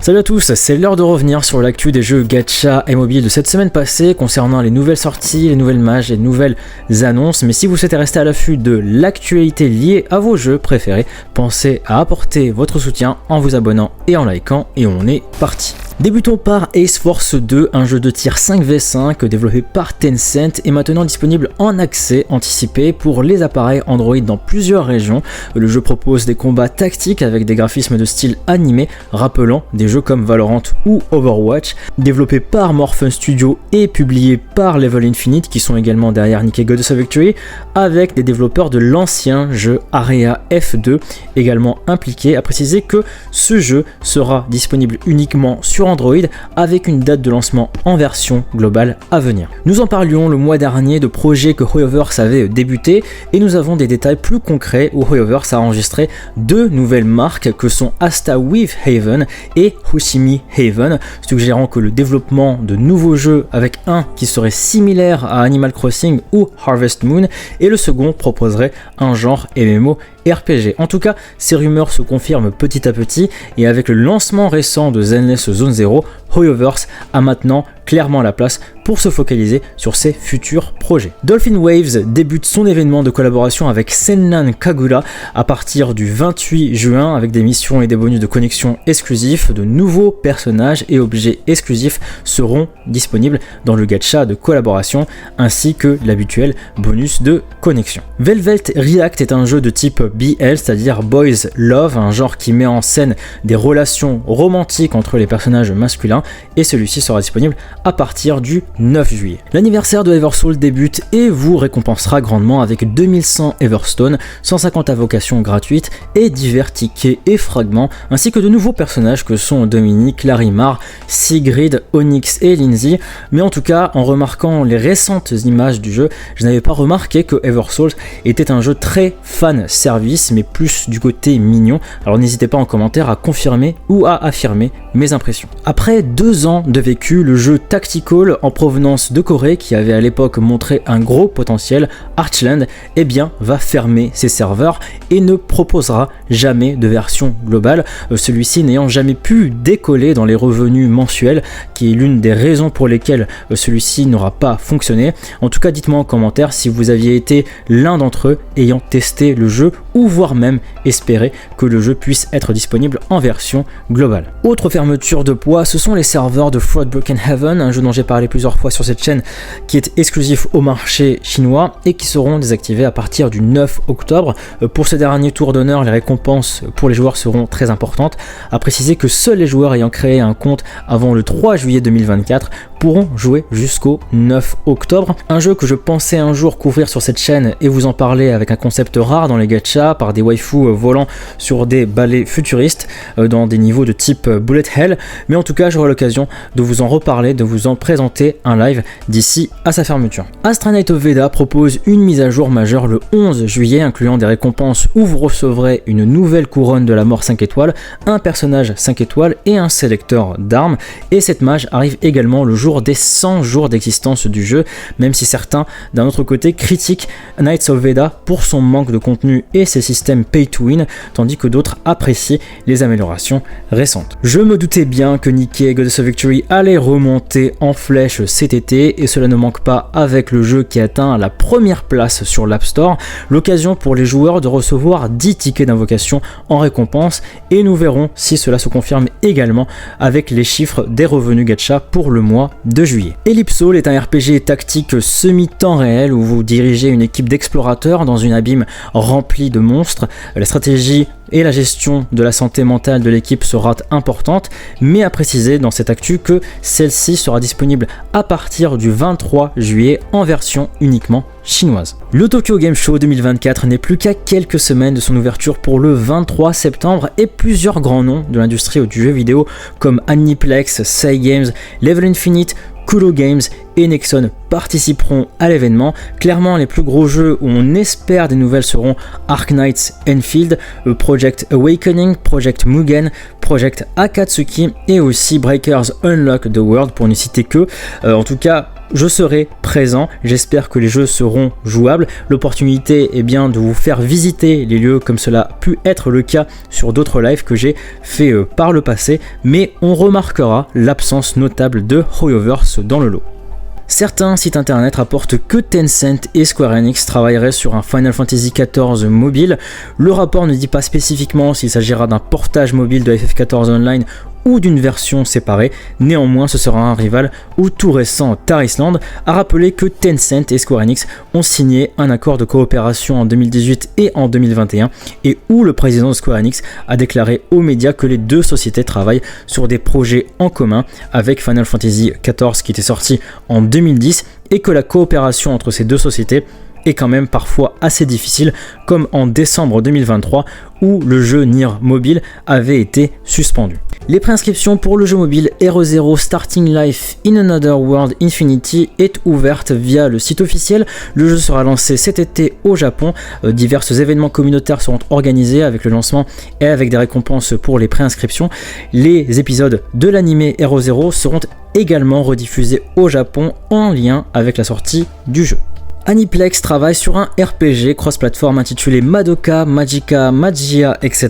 Salut à tous, c'est l'heure de revenir sur l'actu des jeux gacha et mobile de cette semaine passée concernant les nouvelles sorties, les nouvelles mages et les nouvelles annonces. Mais si vous souhaitez rester à l'affût de l'actualité liée à vos jeux préférés, pensez à apporter votre soutien en vous abonnant et en likant, et on est parti. Débutons par Ace Force 2, un jeu de tir 5v5 développé par Tencent et maintenant disponible en accès anticipé pour les appareils Android dans plusieurs régions. Le jeu propose des combats tactiques avec des graphismes de style animé rappelant des jeux comme Valorant ou Overwatch, développé par Morphin Studio et publié par Level Infinite qui sont également derrière Nikke Goddess of Victory, avec des développeurs de l'ancien jeu Area F2 également impliqués. À préciser que ce jeu sera disponible uniquement sur Android avec une date de lancement en version globale à venir. Nous en parlions le mois dernier de projets que Hoyoverse avait débuté et nous avons des détails plus concrets où Hoyoverse a enregistré deux nouvelles marques que sont Asta with Haven et Hoshimi Haven, suggérant que le développement de nouveaux jeux avec un qui serait similaire à Animal Crossing ou Harvest Moon et le second proposerait un genre MMO RPG. En tout cas, ces rumeurs se confirment petit à petit et avec le lancement récent de Zenless Zone Zero, Hoyoverse a maintenant clairement la place pour se focaliser sur ses futurs projets. Dolphin Waves débute son événement de collaboration avec Senran Kagura à partir du 28 juin avec des missions et des bonus de connexion exclusifs. De nouveaux personnages et objets exclusifs seront disponibles dans le gacha de collaboration ainsi que l'habituel bonus de connexion. Velvet React est un jeu de type BL, c'est-à-dire Boys Love, un genre qui met en scène des relations romantiques entre les personnages masculins et celui-ci sera disponible à partir du 9 juillet. L'anniversaire de Eversoul débute et vous récompensera grandement avec 2100 Everstone, 150 invocations gratuites et divers tickets et fragments, ainsi que de nouveaux personnages que sont Dominique, Larimar, Sigrid, Onyx et Lindsay. Mais en tout cas, en remarquant les récentes images du jeu, je n'avais pas remarqué que Eversoul était un jeu très fan service, mais plus du côté mignon. Alors n'hésitez pas en commentaire à confirmer ou à affirmer mes impressions. Après 2 ans de vécu, le jeu Tactical en provenance de Corée, qui avait à l'époque montré un gros potentiel, Archland, eh bien va fermer ses serveurs et ne proposera jamais de version globale, celui-ci n'ayant jamais pu décoller dans les revenus mensuels, qui est l'une des raisons pour lesquelles celui-ci n'aura pas fonctionné. En tout cas, dites-moi en commentaire si vous aviez été l'un d'entre eux ayant testé le jeu ou voire même espérer que le jeu puisse être disponible en version globale. Autre fermeture de poids, ce sont les serveurs de Broken Heaven, un jeu dont j'ai parlé plusieurs fois sur cette chaîne qui est exclusif au marché chinois et qui seront désactivés à partir du 9 octobre. Pour ce dernier tour d'honneur, les récompenses pour les joueurs seront très importantes. À préciser que seuls les joueurs ayant créé un compte avant le 3 juillet 2024 pourront jouer jusqu'au 9 octobre. Un jeu que je pensais un jour couvrir sur cette chaîne et vous en parler avec un concept rare dans les gachas par des waifus volant sur des balais futuristes dans des niveaux de type Bullet Hell, mais en tout cas j'aurai l'occasion de vous en reparler, de vous en présenter un live d'ici à sa fermeture. Astra Knight of Veda propose une mise à jour majeure le 11 juillet incluant des récompenses où vous recevrez une nouvelle couronne de la mort 5 étoiles, un personnage 5 étoiles et un sélecteur d'armes, et cette mage arrive également le jour des 100 jours d'existence du jeu, même si certains d'un autre côté critiquent Knights of Veda pour son manque de contenu et ses systèmes pay to win, tandis que d'autres apprécient les améliorations récentes. Je me doutais bien que Nikke Goddess of Victory allait remonter en flèche cet été et cela ne manque pas avec le jeu qui atteint la première place sur l'App Store, l'occasion pour les joueurs de recevoir 10 tickets d'invocation en récompense et nous verrons si cela se confirme également avec les chiffres des revenus gacha pour le mois de juillet. Ellipsoul est un RPG tactique semi-temps réel où vous dirigez une équipe d'explorateurs dans une abîme remplie de monstres. La stratégie et la gestion de la santé mentale de l'équipe sera importante, mais à préciser dans cette actu que celle-ci sera disponible à partir du 23 juillet en version uniquement chinoise. Le Tokyo Game Show 2024 n'est plus qu'à quelques semaines de son ouverture pour le 23 septembre et plusieurs grands noms de l'industrie du jeu vidéo comme Aniplex, Cygames, Level Infinite, Kudo Games et Nexon participeront à l'événement. Clairement, les plus gros jeux où on espère des nouvelles seront Arknights Enfield, Project Awakening, Project Mugen, Project Akatsuki et aussi Breakers Unlock the World pour ne citer que. En tout cas, je serai présent, j'espère que les jeux seront jouables. L'opportunité est bien de vous faire visiter les lieux comme cela a pu être le cas sur d'autres lives que j'ai fait par le passé, mais on remarquera l'absence notable de Hoyoverse dans le lot. Certains sites internet rapportent que Tencent et Square Enix travailleraient sur un Final Fantasy XIV mobile. Le rapport ne dit pas spécifiquement s'il s'agira d'un portage mobile de FF14 Online ou d'une version séparée. Néanmoins, ce sera un rival ou tout récent Tarisland a rappelé que Tencent et Square Enix ont signé un accord de coopération en 2018 et en 2021 et où le président de Square Enix a déclaré aux médias que les deux sociétés travaillent sur des projets en commun avec Final Fantasy XIV qui était sorti en 2010 et que la coopération entre ces deux sociétés est quand même parfois assez difficile, comme en décembre 2023 où le jeu Nier Mobile avait été suspendu. Les préinscriptions pour le jeu mobile RE0 Starting Life in Another World Infinity est ouverte via le site officiel. Le jeu sera lancé cet été au Japon. Divers événements communautaires seront organisés avec le lancement et avec des récompenses pour les préinscriptions. Les épisodes de l'anime RE0 seront également rediffusés au Japon en lien avec la sortie du jeu. Aniplex travaille sur un RPG cross-platform intitulé Madoka, Magica, Magia, etc.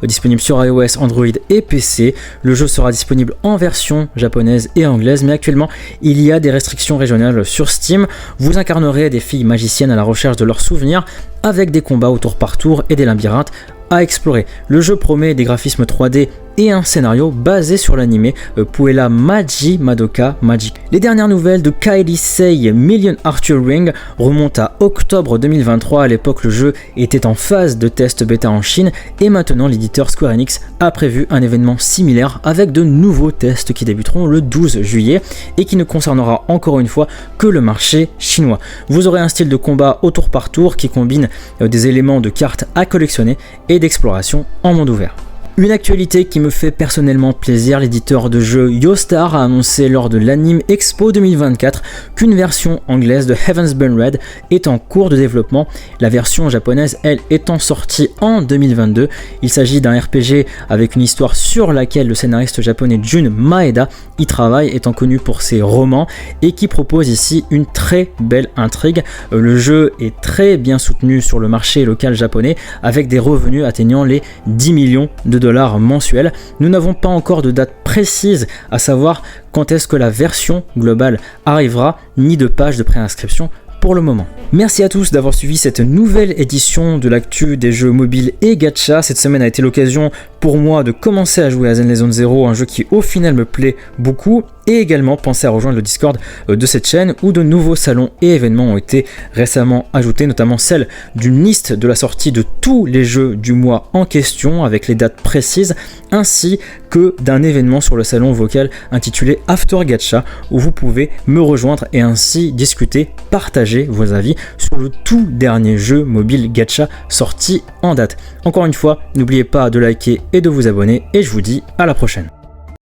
Disponible sur iOS, Android et PC. Le jeu sera disponible en version japonaise et anglaise, mais actuellement il y a des restrictions régionales sur Steam. Vous incarnerez des filles magiciennes à la recherche de leurs souvenirs avec des combats au tour par tour et des labyrinthes à explorer. Le jeu promet des graphismes 3D et un scénario basé sur l'anime Puella Magi Madoka Magic. Les dernières nouvelles de Kairi Sei Million Arthur Ring remontent à octobre 2023. À l'époque, le jeu était en phase de test bêta en Chine et maintenant l'éditeur Square Enix a prévu un événement similaire avec de nouveaux tests qui débuteront le 12 juillet et qui ne concernera encore une fois que le marché chinois. Vous aurez un style de combat au tour par tour qui combine des éléments de cartes à collectionner et d'exploration en monde ouvert. Une actualité qui me fait personnellement plaisir, l'éditeur de jeux YoStar a annoncé lors de l'Anime Expo 2024 qu'une version anglaise de Heaven's Burn Red est en cours de développement, la version japonaise elle étant sortie en 2022. Il s'agit d'un RPG avec une histoire sur laquelle le scénariste japonais Jun Maeda y travaille, étant connu pour ses romans et qui propose ici une très belle intrigue. Le jeu est très bien soutenu sur le marché local japonais avec des revenus atteignant les 10 millions de dollars mensuels. Nous n'avons pas encore de date précise à savoir quand est-ce que la version globale arrivera, ni de page de préinscription pour le moment. Merci à tous d'avoir suivi cette nouvelle édition de l'actu des jeux mobiles et gacha. Cette semaine a été l'occasion pour moi de commencer à jouer à Zenless Zone Zero, un jeu qui au final me plaît beaucoup, et également penser à rejoindre le Discord de cette chaîne où de nouveaux salons et événements ont été récemment ajoutés, notamment celle d'une liste de la sortie de tous les jeux du mois en question avec les dates précises, ainsi que d'un événement sur le salon vocal intitulé After Gacha où vous pouvez me rejoindre et ainsi discuter, partager vos avis sur le tout dernier jeu mobile gacha sorti en date. Encore une fois, n'oubliez pas de liker et de vous abonner et je vous dis à la prochaine.